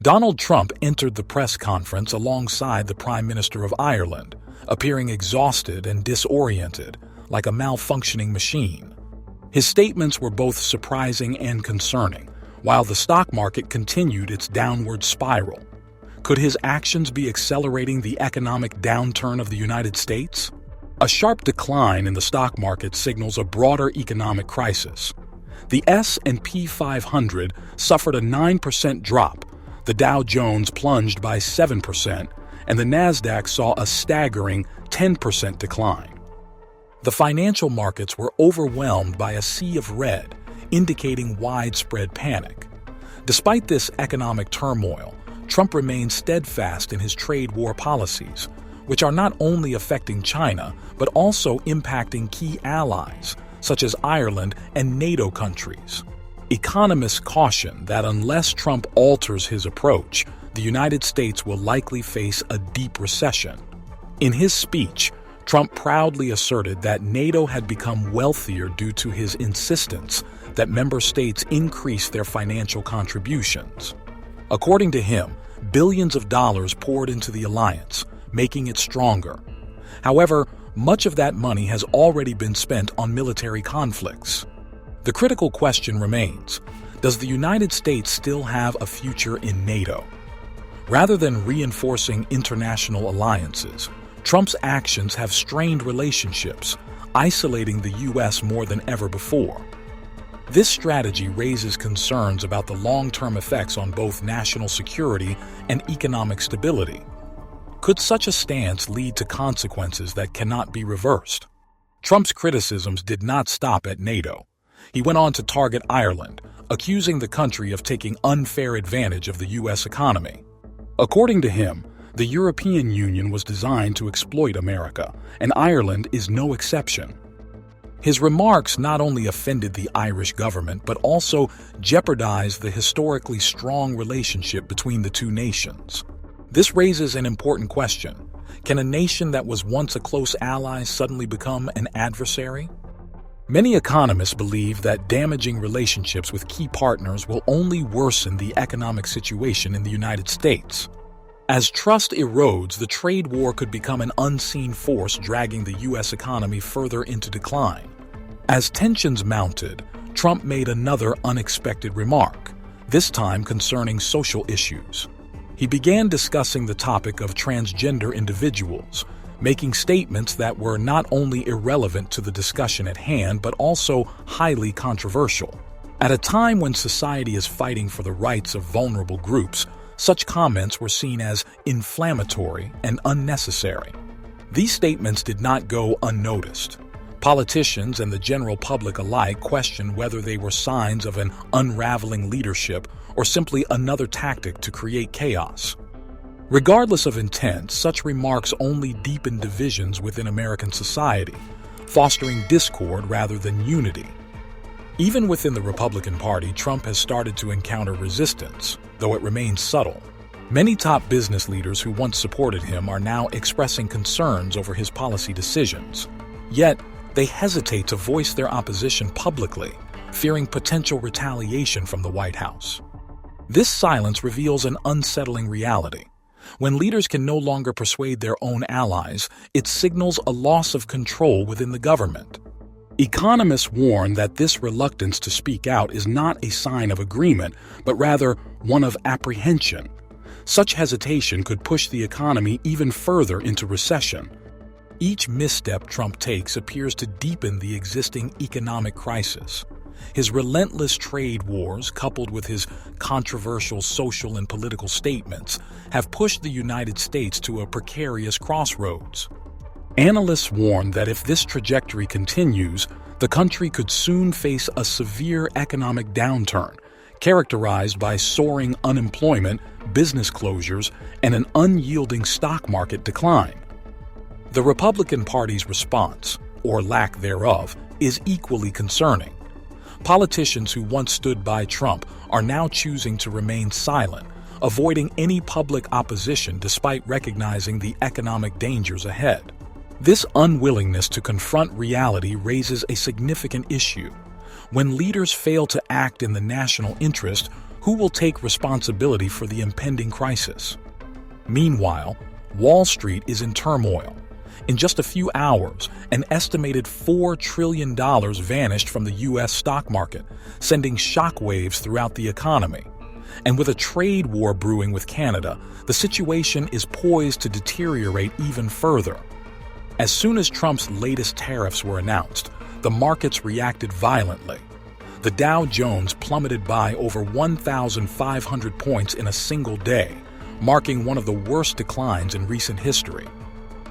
Donald Trump entered the press conference alongside the Prime Minister of Ireland, appearing exhausted and disoriented, like a malfunctioning machine. His statements were both surprising and concerning, while the stock market continued its downward spiral. Could his actions be accelerating the economic downturn of the United States? A sharp decline in the stock market signals a broader economic crisis. The S&P 500 suffered a 9% drop, the Dow Jones plunged by 7%, and the Nasdaq saw a staggering 10% decline. The financial markets were overwhelmed by a sea of red, indicating widespread panic. Despite this economic turmoil, Trump remains steadfast in his trade war policies, which are not only affecting China, but also impacting key allies, such as Ireland and NATO countries. Economists caution that unless Trump alters his approach, the United States will likely face a deep recession. In his speech, Trump proudly asserted that NATO had become wealthier due to his insistence that member states increase their financial contributions. According to him, billions of dollars poured into the alliance, making it stronger. However, much of that money has already been spent on military conflicts. The critical question remains, does the United States still have a future in NATO? Rather than reinforcing international alliances, Trump's actions have strained relationships, isolating the U.S. more than ever before. This strategy raises concerns about the long-term effects on both national security and economic stability. Could such a stance lead to consequences that cannot be reversed? Trump's criticisms did not stop at NATO. He went on to target Ireland, accusing the country of taking unfair advantage of the U.S. economy. According to him, the European Union was designed to exploit America, and Ireland is no exception. His remarks not only offended the Irish government, but also jeopardized the historically strong relationship between the two nations. This raises an important question. Can a nation that was once a close ally suddenly become an adversary? Many economists believe that damaging relationships with key partners will only worsen the economic situation in the United States. As trust erodes, the trade war could become an unseen force dragging the U.S. economy further into decline. As tensions mounted, Trump made another unexpected remark, this time concerning social issues. He began discussing the topic of transgender individuals, making statements that were not only irrelevant to the discussion at hand, but also highly controversial. At a time when society is fighting for the rights of vulnerable groups, such comments were seen as inflammatory and unnecessary. These statements did not go unnoticed. Politicians and the general public alike questioned whether they were signs of an unraveling leadership or simply another tactic to create chaos. Regardless of intent, such remarks only deepen divisions within American society, fostering discord rather than unity. Even within the Republican Party, Trump has started to encounter resistance, though it remains subtle. Many top business leaders who once supported him are now expressing concerns over his policy decisions. Yet, they hesitate to voice their opposition publicly, fearing potential retaliation from the White House. This silence reveals an unsettling reality. When leaders can no longer persuade their own allies, it signals a loss of control within the government. Economists warn that this reluctance to speak out is not a sign of agreement, but rather one of apprehension. Such hesitation could push the economy even further into recession. Each misstep Trump takes appears to deepen the existing economic crisis. His relentless trade wars, coupled with his controversial social and political statements, have pushed the United States to a precarious crossroads. Analysts warn that if this trajectory continues, the country could soon face a severe economic downturn, characterized by soaring unemployment, business closures, and an unyielding stock market decline. The Republican Party's response, or lack thereof, is equally concerning. Politicians who once stood by Trump are now choosing to remain silent, avoiding any public opposition despite recognizing the economic dangers ahead. This unwillingness to confront reality raises a significant issue. When leaders fail to act in the national interest, Who will take responsibility for the impending crisis? Meanwhile, Wall Street is in turmoil. In just a few hours, an estimated $4 trillion vanished from the U.S. stock market, sending shockwaves throughout the economy. And with a trade war brewing with Canada, the situation is poised to deteriorate even further. As soon as Trump's latest tariffs were announced, the markets reacted violently. The Dow Jones plummeted by over 1,500 points in a single day, marking one of the worst declines in recent history.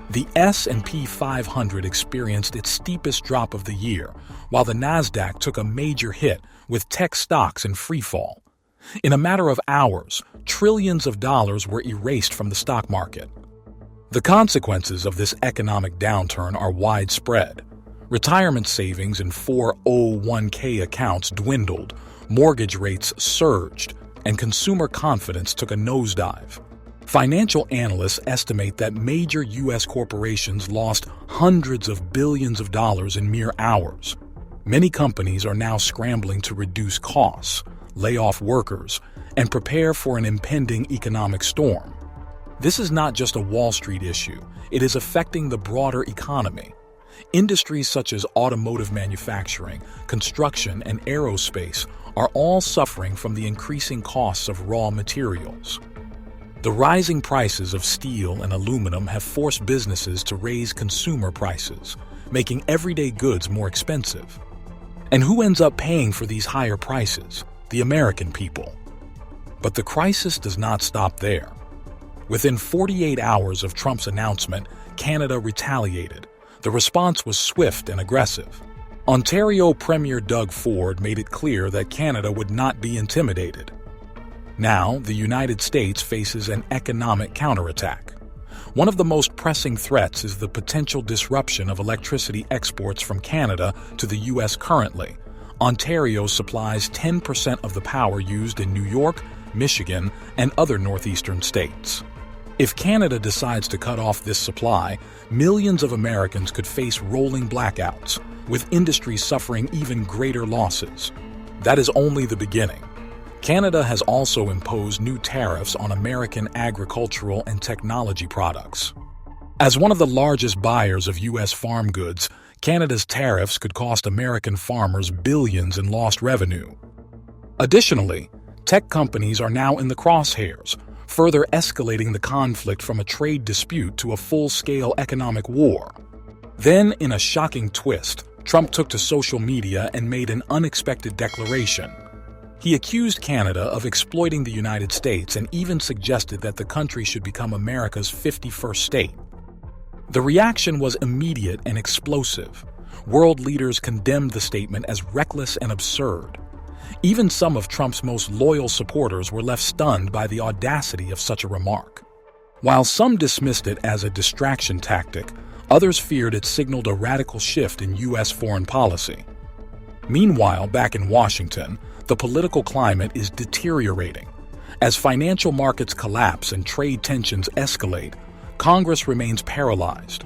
The S&P 500 experienced its steepest drop of the year, while the Nasdaq took a major hit, with tech stocks in freefall. In a matter of hours, trillions of dollars were erased from the stock market. The consequences of this economic downturn are widespread. Retirement savings in 401k accounts dwindled, mortgage rates surged, and consumer confidence took a nosedive. Financial analysts estimate that major U.S. corporations lost hundreds of billions of dollars in mere hours. Many companies are now scrambling to reduce costs, lay off workers, and prepare for an impending economic storm. This is not just a Wall Street issue, it is affecting the broader economy. Industries such as automotive manufacturing, construction, and aerospace are all suffering from the increasing costs of raw materials. The rising prices of steel and aluminum have forced businesses to raise consumer prices, making everyday goods more expensive. And who ends up paying for these higher prices? The American people. But the crisis does not stop there. Within 48 hours of Trump's announcement, Canada retaliated. The response was swift and aggressive. Ontario Premier Doug Ford made it clear that Canada would not be intimidated. Now, the United States faces an economic counterattack. One of the most pressing threats is the potential disruption of electricity exports from Canada to the U.S. currently. Ontario supplies 10% of the power used in New York, Michigan, and other northeastern states. If Canada decides to cut off this supply, millions of Americans could face rolling blackouts, with industries suffering even greater losses. That is only the beginning. Canada has also imposed new tariffs on American agricultural and technology products. As one of the largest buyers of U.S. farm goods, Canada's tariffs could cost American farmers billions in lost revenue. Additionally, tech companies are now in the crosshairs, further escalating the conflict from a trade dispute to a full-scale economic war. Then, in a shocking twist, Trump took to social media and made an unexpected declaration. He accused Canada of exploiting the United States and even suggested that the country should become America's 51st state. The reaction was immediate and explosive. World leaders condemned the statement as reckless and absurd. Even some of Trump's most loyal supporters were left stunned by the audacity of such a remark. While some dismissed it as a distraction tactic, others feared it signaled a radical shift in U.S. foreign policy. Meanwhile, back in Washington, the political climate is deteriorating. As financial markets collapse and trade tensions escalate, Congress remains paralyzed.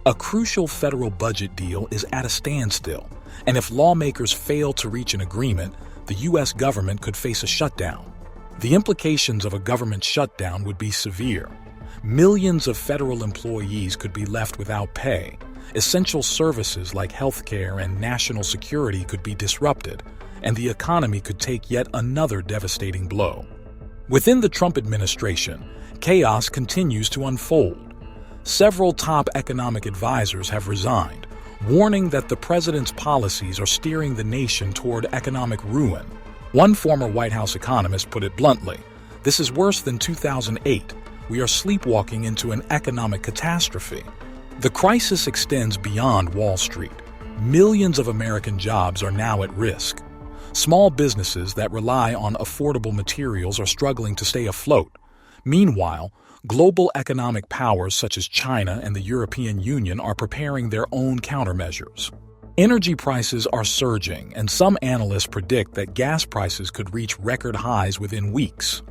A crucial federal budget deal is at a standstill, and if lawmakers fail to reach an agreement, the U.S. government could face a shutdown. The implications of a government shutdown would be severe. Millions of federal employees could be left without pay. Essential services like healthcare and national security could be disrupted, and the economy could take yet another devastating blow. Within the Trump administration, chaos continues to unfold. Several top economic advisors have resigned, warning that the president's policies are steering the nation toward economic ruin. One former White House economist put it bluntly, "This is worse than 2008. We are sleepwalking into an economic catastrophe." The crisis extends beyond Wall Street. Millions of American jobs are now at risk. Small businesses that rely on affordable materials are struggling to stay afloat. Meanwhile, global economic powers such as China and the European Union are preparing their own countermeasures. Energy prices are surging, and some analysts predict that gas prices could reach record highs within weeks.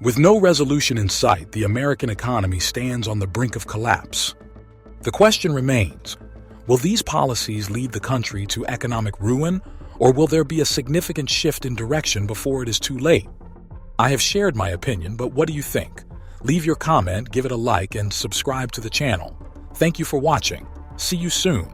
With no resolution in sight, the American economy stands on the brink of collapse. The question remains, will these policies lead the country to economic ruin, Or will there be a significant shift in direction before it is too late? I have shared my opinion, but what do you think? Leave your comment, give it a like, and subscribe to the channel. Thank you for watching. See you soon.